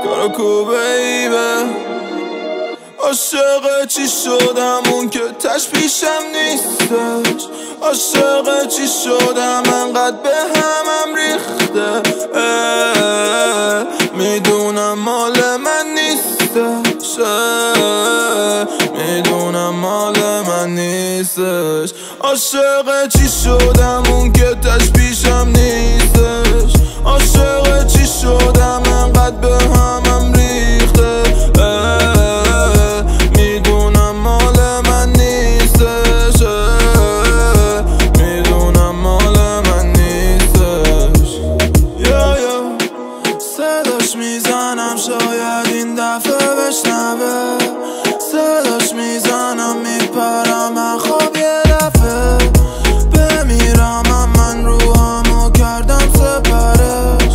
کاراکو بیبه عاشق چی شدم اون که تشبیشم نیستش عاشق چی شدم انقدر به همم ریخته میدونم مال من نیستش میدونم مال من نیستش عاشق چی شدم اون که تشبیشم نیستش عاشق چی شدم انقدر به همم ریخته میدونم مال من نیستش میدونم مال من نیستش صداش میزنم شاید این دفعه بشنوه صداش میزنم میپرم من خواب یه دفعه بمیرم من روحمو کردم سپرش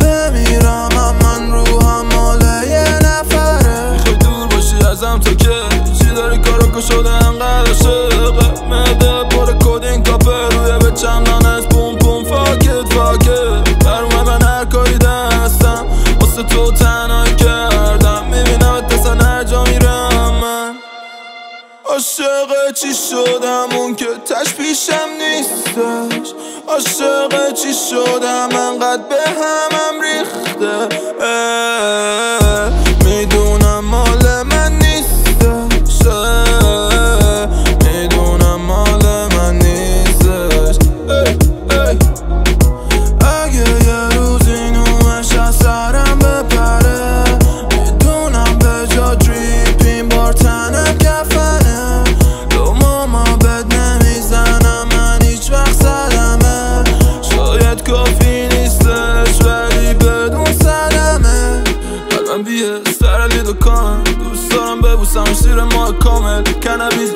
بمیرم من روحم مال یه نفره میخوای دور باشی ازم تو که چی داری کاراکو شده انقدر عاشقه مده پر کدین کاپه روی به چمنانش پوم پوم فاکت برمه من هر کاری دستم واسه تو تنهایی کردم میبینم اتصلا هر جا میرم من عاشق چی شدم اون که تشبیشم نیستش عاشق چی شدم انقدر به همم ریخته میدونم مال من نیستش میدونم مال من نیستش اگه یه روزی نومش از سرم بپره میدونم به جا دریپ این بار تنم کفنه دو ماما بد نمیزنم من هیچ وقت زدمه شاید کافی نیستش ولی بدون صدمه قلبم بیه سر دکان دوست دارم ببوسم زیر ماه کامل کنبیز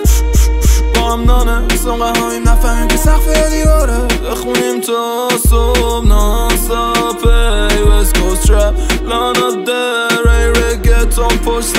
با هم نانه سنگه هاییم نفهمیم که سقف دیواره بخونیم تا صبح ناسا پی وست کوست رپ لانا در ای رگتون پشت